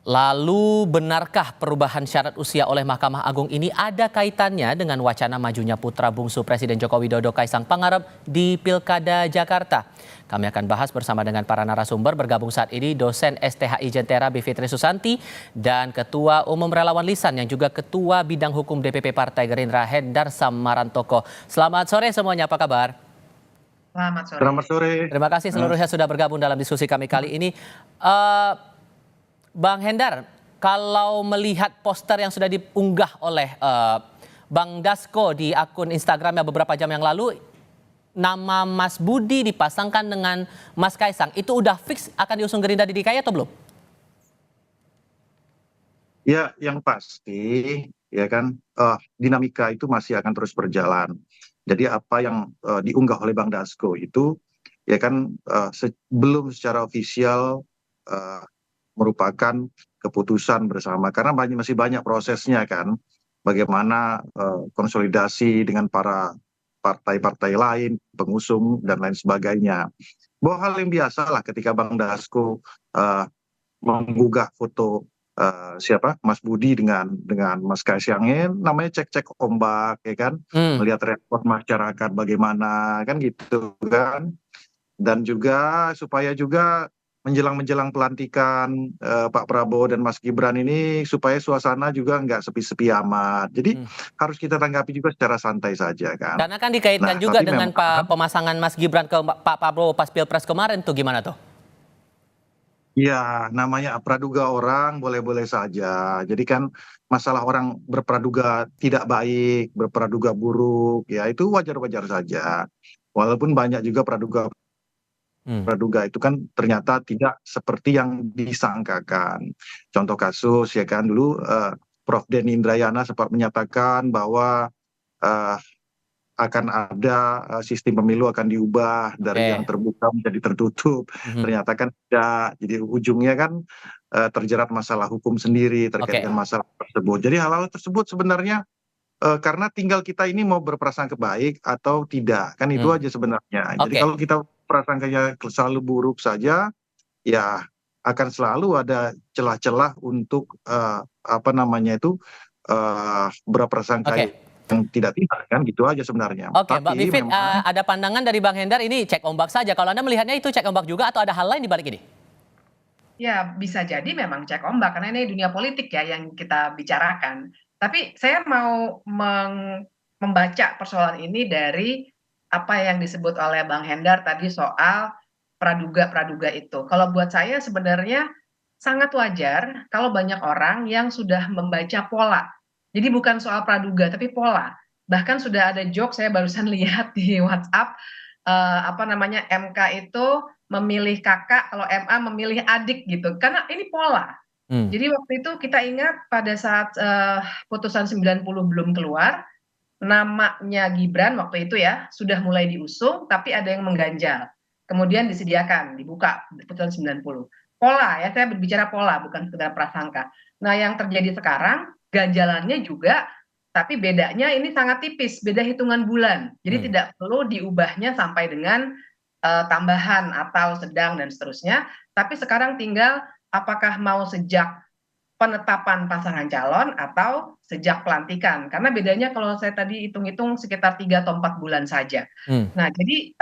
Lalu benarkah perubahan syarat usia oleh Mahkamah Agung ini ada kaitannya dengan wacana majunya putra bungsu Presiden Joko Widodo Kaisang Pangarep di Pilkada Jakarta? Kami akan bahas bersama dengan para narasumber. Bergabung saat ini dosen STHI Jentera Bivitri Susanti dan Ketua Umum Relawan Lisan yang juga Ketua Bidang Hukum DPP Partai Gerindra Hendar Samarantoko. Selamat sore semuanya, apa kabar? Selamat sore. Selamat sore. Terima kasih seluruhnya sudah bergabung dalam diskusi kami kali ini. Bang Hendar, kalau melihat poster yang sudah diunggah oleh Bang Dasko di akun Instagramnya beberapa jam yang lalu, nama Mas Budi dipasangkan dengan Mas Kaisang, itu udah fix akan diusung Gerindra di DKI atau belum? Ya, yang pasti ya kan dinamika itu masih akan terus berjalan. Jadi apa yang diunggah oleh Bang Dasko itu ya kan belum secara ofisial merupakan keputusan bersama karena masih banyak prosesnya kan, bagaimana konsolidasi dengan para partai-partai lain, pengusung dan lain sebagainya. Bahwa hal yang biasa lah ketika Bang Dasko menggugah foto Mas Budi dengan Mas Kaisangin, namanya cek-cek ombak ya kan, melihat respon masyarakat bagaimana kan gitu kan, dan juga supaya juga menjelang pelantikan Pak Prabowo dan Mas Gibran ini supaya suasana juga nggak sepi-sepi amat. Jadi harus kita tanggapi juga secara santai saja kan. Karena kan dikaitkan juga dengan pemasangan Mas Gibran ke Pak Prabowo pas Pilpres kemarin tuh, gimana tuh? Ya, namanya praduga orang boleh-boleh saja. Jadi kan masalah orang berpraduga tidak baik, berpraduga buruk, ya itu wajar-wajar saja. Walaupun banyak juga praduga itu kan ternyata tidak seperti yang disangkakan. Contoh kasus ya kan dulu Prof. Denny Indrayana sempat menyatakan bahwa akan ada sistem pemilu akan diubah dari yang terbuka menjadi tertutup. Ternyata kan tidak. Jadi ujungnya kan terjerat masalah hukum sendiri terkait dengan masalah tersebut. Jadi hal-hal tersebut sebenarnya karena tinggal kita ini mau berprasangka baik atau tidak, kan itu aja sebenarnya. Jadi kalau kita prasangkanya selalu buruk saja, ya akan selalu ada celah-celah untuk berprasangka yang tidak kan gitu aja sebenarnya. Oke, Mbak Bivit, ada pandangan dari Bang Hendar ini cek ombak saja. Kalau Anda melihatnya itu cek ombak juga atau ada hal lain di balik ini? Ya, bisa jadi memang cek ombak karena ini dunia politik ya yang kita bicarakan. Tapi saya mau membaca persoalan ini dari apa yang disebut oleh Bang Hendar tadi soal praduga itu. Kalau buat saya sebenarnya sangat wajar kalau banyak orang yang sudah membaca pola. Jadi bukan soal praduga tapi pola. Bahkan sudah ada joke saya barusan lihat di WhatsApp MK itu memilih kakak, kalau MA memilih adik gitu. Karena ini pola. Jadi waktu itu kita ingat pada saat putusan 90 belum keluar, namanya Gibran waktu itu ya sudah mulai diusung tapi ada yang mengganjal. Kemudian disediakan, dibuka putusan 90. Pola ya, saya berbicara pola bukan sekedar prasangka. Nah, yang terjadi sekarang ganjalannya juga tapi bedanya ini sangat tipis, beda hitungan bulan. Jadi tidak perlu diubahnya sampai dengan tambahan atau sedang dan seterusnya. Tapi sekarang tinggal apakah mau sejak penetapan pasangan calon atau sejak pelantikan. Karena bedanya kalau saya tadi hitung-hitung sekitar 3 atau 4 bulan saja. Nah, jadi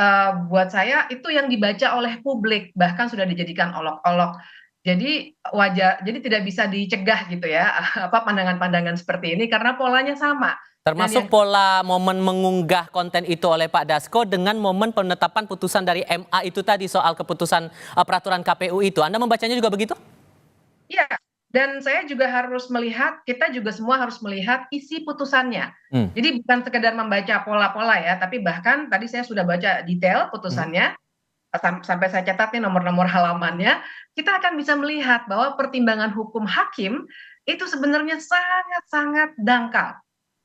buat saya itu yang dibaca oleh publik, bahkan sudah dijadikan olok-olok. Jadi wajar, jadi tidak bisa dicegah gitu ya, pandangan-pandangan seperti ini karena polanya sama. Termasuk pola momen mengunggah konten itu oleh Pak Dasko dengan momen penetapan putusan dari MA itu tadi soal keputusan peraturan KPU itu. Anda membacanya juga begitu? Iya. Dan saya juga harus melihat, kita juga semua harus melihat isi putusannya. Jadi bukan sekedar membaca pola-pola ya, tapi bahkan tadi saya sudah baca detail putusannya, sampai saya catat nih nomor-nomor halamannya, kita akan bisa melihat bahwa pertimbangan hukum hakim itu sebenarnya sangat-sangat dangkal.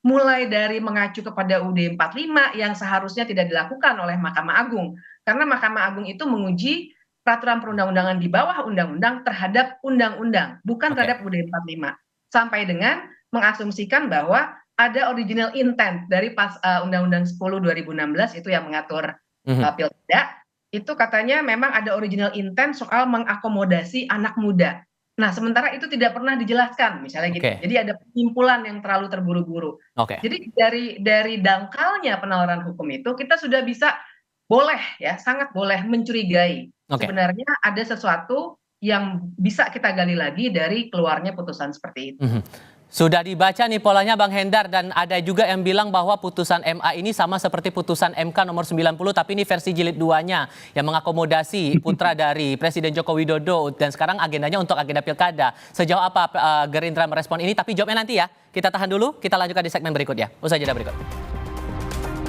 Mulai dari mengacu kepada UUD 45 yang seharusnya tidak dilakukan oleh Mahkamah Agung. Karena Mahkamah Agung itu menguji peraturan perundang-undangan di bawah undang-undang terhadap undang-undang, bukan terhadap UUD 45. Sampai dengan mengasumsikan bahwa ada original intent dari Undang-Undang 10 2016 itu yang mengatur pilkada, itu katanya memang ada original intent soal mengakomodasi anak muda. Nah, sementara itu tidak pernah dijelaskan, misalnya gitu. Oke. Jadi ada penyimpulan yang terlalu terburu-buru. Oke. Jadi dari dangkalnya penalaran hukum itu kita sudah bisa boleh ya, sangat boleh mencurigai. Oke. Sebenarnya ada sesuatu yang bisa kita gali lagi dari keluarnya putusan seperti itu. Mhm. Sudah dibaca nih polanya Bang Hendar, dan ada juga yang bilang bahwa putusan MA ini sama seperti putusan MK nomor 90, tapi ini versi jilid 2-nya yang mengakomodasi putra dari Presiden Joko Widodo, dan sekarang agendanya untuk agenda pilkada. Sejauh apa Gerindra merespon ini? Tapi jawabnya nanti ya. Kita tahan dulu, kita lanjutkan di segmen berikutnya. Usai jeda berikut.